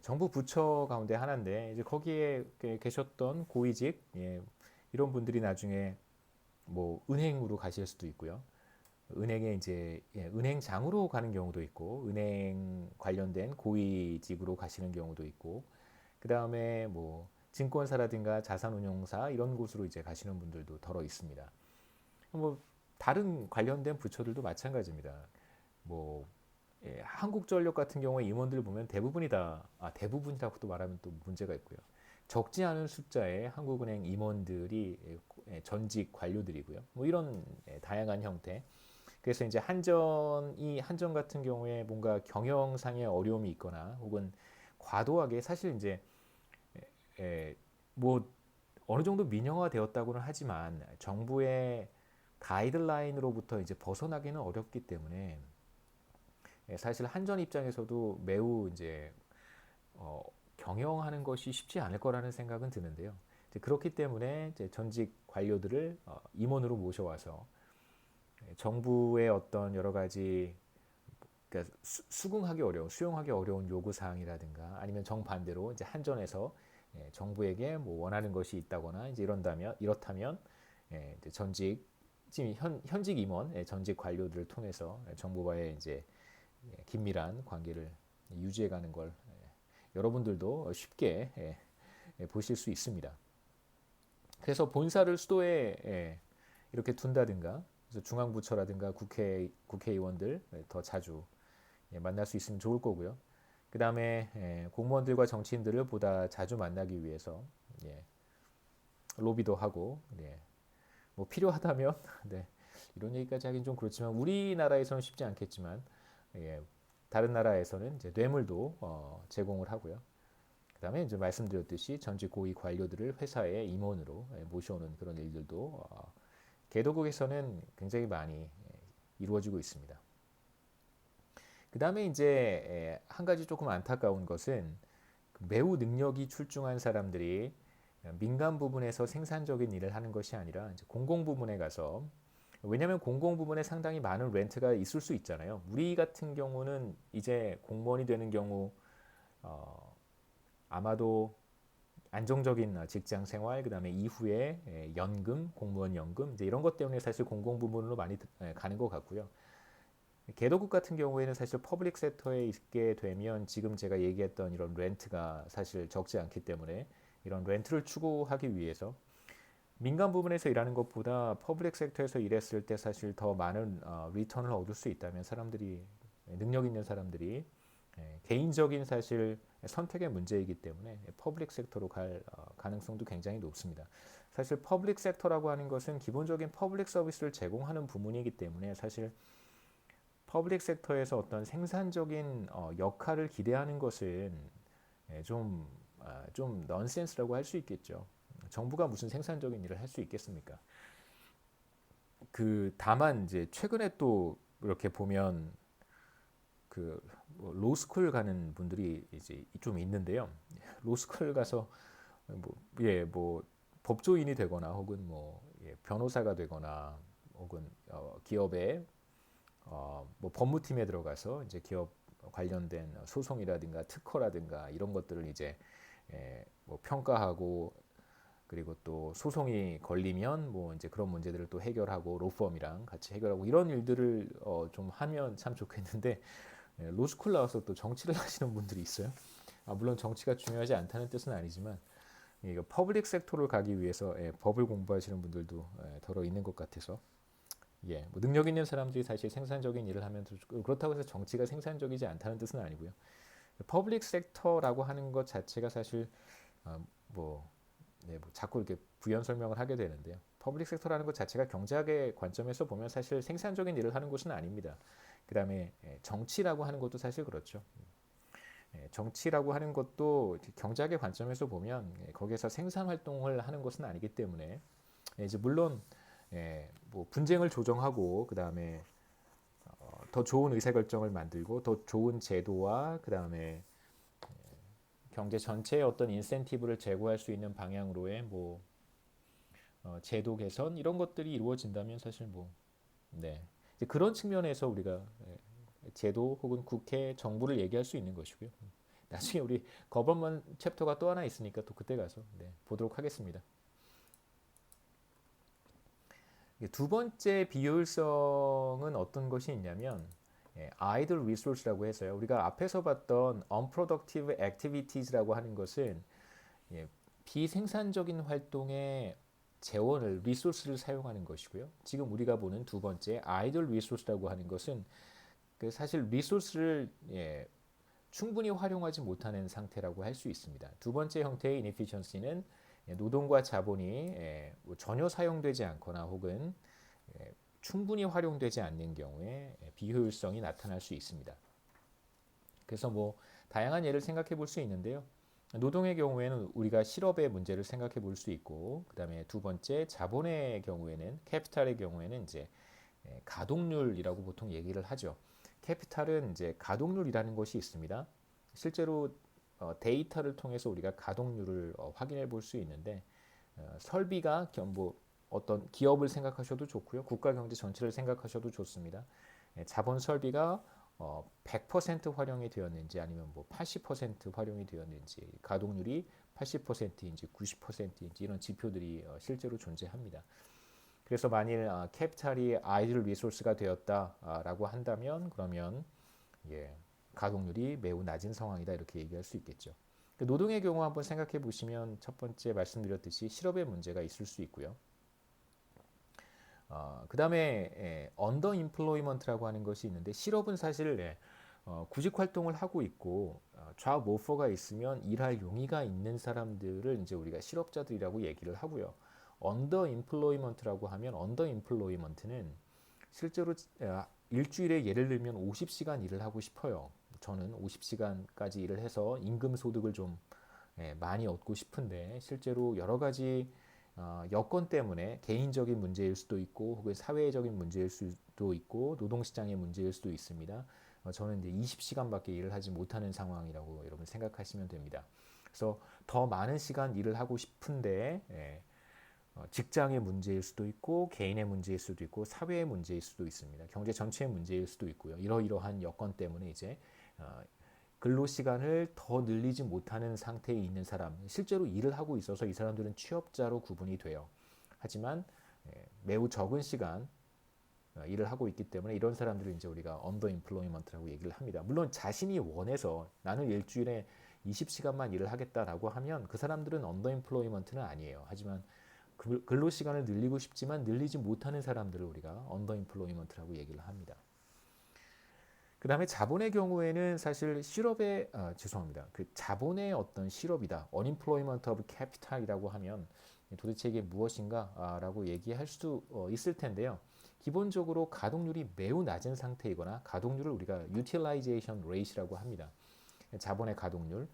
정부 부처 가운데 하나인데 이제 거기에 계셨던 고위직 이런 분들이 나중에 뭐 은행으로 가실 수도 있고요. 은행에 이제 은행장으로 가는 경우도 있고 은행 관련된 고위직으로 가시는 경우도 있고 그 다음에 뭐 증권사라든가 자산운용사 이런 곳으로 이제 가시는 분들도 더러 있습니다. 뭐 다른 관련된 부처들도 마찬가지입니다. 뭐 한국전력 같은 경우에 임원들 보면 대부분이 다 대부분이라고 또 말하면 또 문제가 있고요. 적지 않은 숫자의 한국은행 임원들이 전직 관료들이고요. 뭐 이런 다양한 형태. 그래서 이제 한전 같은 경우에 뭔가 경영상의 어려움이 있거나 혹은 과도하게 사실 이제 뭐 어느 정도 민영화되었다고는 하지만 정부의 가이드라인으로부터 이제 벗어나기는 어렵기 때문에 사실 한전 입장에서도 매우 이제 경영하는 것이 쉽지 않을 거라는 생각은 드는데요. 이제 그렇기 때문에 이제 전직 관료들을 임원으로 모셔와서 정부의 어떤 여러 가지 그러니까 수긍하기 어려운, 수용하기 어려운 요구 사항이라든가 아니면 정반대로 이제 한전에서 정부에게 뭐 원하는 것이 있다거나 이제 이렇다면 이제 지금 현직 임원, 전직 관료들을 통해서 정부와의 이제 긴밀한 관계를 유지해가는 걸 여러분들도 쉽게 보실 수 있습니다. 그래서 본사를 수도에 이렇게 둔다든가 그래서 중앙부처라든가 국회의원들 더 자주 만날 수 있으면 좋을 거고요. 그 다음에 공무원들과 정치인들을 보다 자주 만나기 위해서 로비도 하고 뭐 필요하다면 네, 이런 얘기까지 하긴 좀 그렇지만 우리나라에서는 쉽지 않겠지만 다른 나라에서는 이제 뇌물도 제공을 하고요. 그다음에 이제 말씀드렸듯이 전직 고위 관료들을 회사의 임원으로 모셔오는 그런 일들도 개도국에서는 굉장히 많이 이루어지고 있습니다. 그다음에 이제 한 가지 조금 안타까운 것은 매우 능력이 출중한 사람들이 민간 부분에서 생산적인 일을 하는 것이 아니라 이제 공공 부문에 가서 왜냐하면 공공 부문에 상당히 많은 렌트가 있을 수 있잖아요. 우리 같은 경우는 이제 공무원이 되는 경우 아마도 안정적인 직장 생활, 그다음에 이후에 연금, 공무원 연금 이제 이런 것 때문에 사실 공공 부문으로 많이 가는 것 같고요. 개도국 같은 경우에는 사실 퍼블릭 섹터에 있게 되면 지금 제가 얘기했던 이런 렌트가 사실 적지 않기 때문에 이런 렌트를 추구하기 위해서 민간 부분에서 일하는 것보다 퍼블릭 섹터에서 일했을 때 사실 더 많은 리턴을 얻을 수 있다면 사람들이 능력 있는 사람들이 개인적인 사실 선택의 문제이기 때문에 퍼블릭 섹터로 갈 가능성도 굉장히 높습니다. 사실 퍼블릭 섹터라고 하는 것은 기본적인 퍼블릭 서비스를 제공하는 부문이기 때문에 사실 퍼블릭 섹터에서 어떤 생산적인 역할을 기대하는 것은 좀 넌센스라고 할 수 있겠죠. 정부가 무슨 생산적인 일을 할 수 있겠습니까? 다만 이제 최근에 또 이렇게 보면 로스쿨 가는 분들이 이제 좀 있는데요. 로스쿨 가서 뭐 법조인이 되거나 혹은 뭐 변호사가 되거나 혹은 기업의 뭐 법무팀에 들어가서 이제 기업 관련된 소송이라든가 특허라든가 이런 것들을 이제 뭐 평가하고 그리고 또 소송이 걸리면 뭐 이제 그런 문제들을 또 해결하고 로펌이랑 같이 해결하고 이런 일들을 좀 하면 참 좋겠는데 로스쿨 나와서 또 정치를 하시는 분들이 있어요. 물론 정치가 중요하지 않다는 뜻은 아니지만 이거 퍼블릭 섹터를 가기 위해서 법을 공부하시는 분들도 더러 있는 것 같아서 뭐 능력 있는 사람들이 사실 생산적인 일을 하면 그렇다고 해서 정치가 생산적이지 않다는 뜻은 아니고요. 퍼블릭 섹터라고 하는 것 자체가 사실 뭐 뭐 자꾸 이렇게 부연 설명을 하게 되는데요. 퍼블릭 섹터라는 것 자체가 경제학의 관점에서 보면 사실 생산적인 일을 하는 곳은 아닙니다. 그다음에 정치라고 하는 것도 사실 그렇죠. 정치라고 하는 것도 경제학의 관점에서 보면 거기에서 생산 활동을 하는 것은 아니기 때문에 이제 물론 뭐 분쟁을 조정하고 그다음에 더 좋은 의사결정을 만들고 더 좋은 제도와 그다음에 경제 전체의 어떤 인센티브를 제고할 수 있는 방향으로의 뭐 제도 개선 이런 것들이 이루어진다면 사실 뭐 네. 이제 그런 측면에서 우리가 제도 혹은 국회, 정부를 얘기할 수 있는 것이고요. 나중에 우리 거버먼 챕터가 또 하나 있으니까 또 그때 가서 보도록 하겠습니다. 두 번째 비효율성은 어떤 것이 있냐면 idle resource라고 해서요. 우리가 앞에서 봤던 unproductive activities라고 하는 것은 비생산적인 활동에 재원을 리소스를 사용하는 것이고요. 지금 우리가 보는 두 번째 idle resource라고 하는 것은 사실 리소스를 충분히 활용하지 못하는 상태라고 할 수 있습니다. 두 번째 형태의 inefficiency는 노동과 자본이 전혀 사용되지 않거나 혹은 충분히 활용되지 않는 경우에 비효율성이 나타날 수 있습니다. 그래서 뭐 다양한 예를 생각해 볼 수 있는데요. 노동의 경우에는 우리가 실업의 문제를 생각해 볼 수 있고, 그 다음에 두 번째 자본의 경우에는 캐피탈의 경우에는 이제 가동률이라고 보통 얘기를 하죠. 캐피탈은 이제 가동률이라는 것이 있습니다. 실제로 데이터를 통해서 우리가 가동률을 확인해 볼 수 있는데 설비가 뭐 어떤 기업을 생각하셔도 좋고요. 국가 경제 전체를 생각하셔도 좋습니다. 자본 설비가 100% 활용이 되었는지 아니면 뭐 80% 활용이 되었는지 가동률이 80%인지 90%인지 이런 지표들이 실제로 존재합니다. 그래서 만일 캐피탈이 아이들 리소스가 되었다라고 한다면 그러면 가동률이 매우 낮은 상황이다 이렇게 얘기할 수 있겠죠. 노동의 경우 한번 생각해 보시면 첫 번째 말씀드렸듯이 실업의 문제가 있을 수 있고요. 그 다음에 언더 임플로이먼트라고 하는 것이 있는데 실업은 사실 구직 활동을 하고 있고 job offer가 있으면 일할 용의가 있는 사람들을 이제 우리가 실업자들이라고 얘기를 하고요. 언더 임플로이먼트라고 하면 언더 임플로이먼트는 실제로 일주일에 예를 들면 50시간 일을 하고 싶어요. 저는 50시간까지 일을 해서 임금 소득을 좀 많이 얻고 싶은데 실제로 여러 가지 여건 때문에 개인적인 문제일 수도 있고 혹은 사회적인 문제일 수도 있고 노동시장의 문제일 수도 있습니다. 저는 이제 20시간밖에 일을 하지 못하는 상황이라고 여러분 생각하시면 됩니다. 그래서 더 많은 시간 일을 하고 싶은데 직장의 문제일 수도 있고 개인의 문제일 수도 있고 사회의 문제일 수도 있습니다. 경제 전체의 문제일 수도 있고요. 이러이러한 여건 때문에 이제 근로 시간을 더 늘리지 못하는 상태에 있는 사람, 실제로 일을 하고 있어서 이 사람들은 취업자로 구분이 돼요. 하지만 매우 적은 시간 일을 하고 있기 때문에 이런 사람들을 이제 우리가 언더 임플로이먼트라고 얘기를 합니다. 물론 자신이 원해서 나는 일주일에 20시간만 일을 하겠다라고 하면 그 사람들은 언더 임플로이먼트는 아니에요. 하지만 근로 시간을 늘리고 싶지만 늘리지 못하는 사람들을 우리가 언더 임플로이먼트라고 얘기를 합니다. 그 다음에 자본의 경우에는 사실 실업의 죄송합니다. 그 자본의 어떤 실업이다. unemployment of capital이라고 하면 도대체 이게 무엇인가 라고 얘기할 수 있을 텐데요. 기본적으로 가동률이 매우 낮은 상태이거나 가동률을 우리가 utilization rate라고 합니다. 자본의 가동률.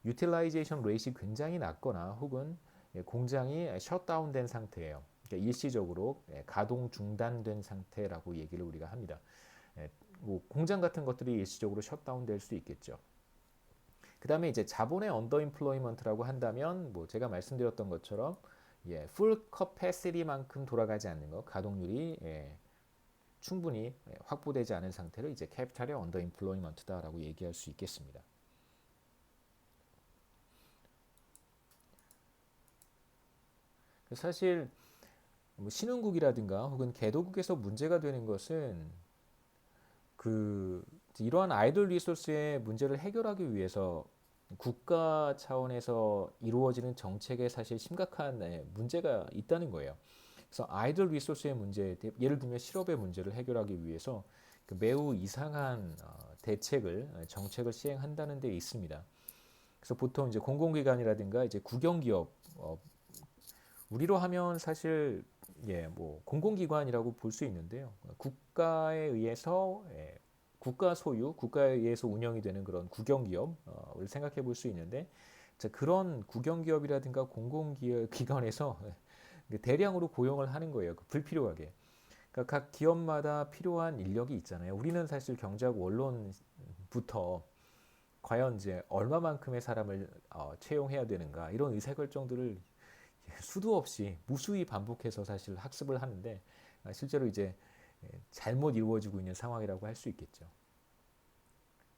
utilization rate이 굉장히 낮거나 혹은 공장이 셧다운된 상태예요. 그러니까 일시적으로 가동 중단된 상태라고 얘기를 우리가 합니다. 뭐 공장 같은 것들이 일시적으로 셧다운될 수 있겠죠. 그 다음에 이제 자본의 언더임플로이먼트라고 한다면 뭐 제가 말씀드렸던 것처럼 풀 커패시티만큼 돌아가지 않는 것, 가동률이 충분히 확보되지 않은 상태를 이제 캐피탈의 언더임플로이먼트다라고 얘기할 수 있겠습니다. 사실 뭐 신흥국이라든가 혹은 개도국에서 문제가 되는 것은 이러한 아이돌 리소스의 문제를 해결하기 위해서 국가 차원에서 이루어지는 정책에 사실 심각한 문제가 있다는 거예요. 그래서 아이돌 리소스의 문제, 예를 들면 실업의 문제를 해결하기 위해서 매우 이상한 정책을 시행한다는 데 있습니다. 그래서 보통 이제 공공기관이라든가 이제 국영기업, 우리로 하면 사실 뭐 공공기관이라고 볼 수 있는데요. 국가에 의해서 국가 소유, 국가에 의해서 운영이 되는 그런 국영기업을 생각해 볼 수 있는데 그런 국영기업이라든가 공공기관에서 대량으로 고용을 하는 거예요. 불필요하게. 그러니까 각 기업마다 필요한 인력이 있잖아요. 우리는 사실 경제학 원론부터 과연 이제 얼마만큼의 사람을 채용해야 되는가 이런 의사결정들을 수도 없이 무수히 반복해서 사실 학습을 하는데 실제로 이제 잘못 이루어지고 있는 상황이라고 할 수 있겠죠.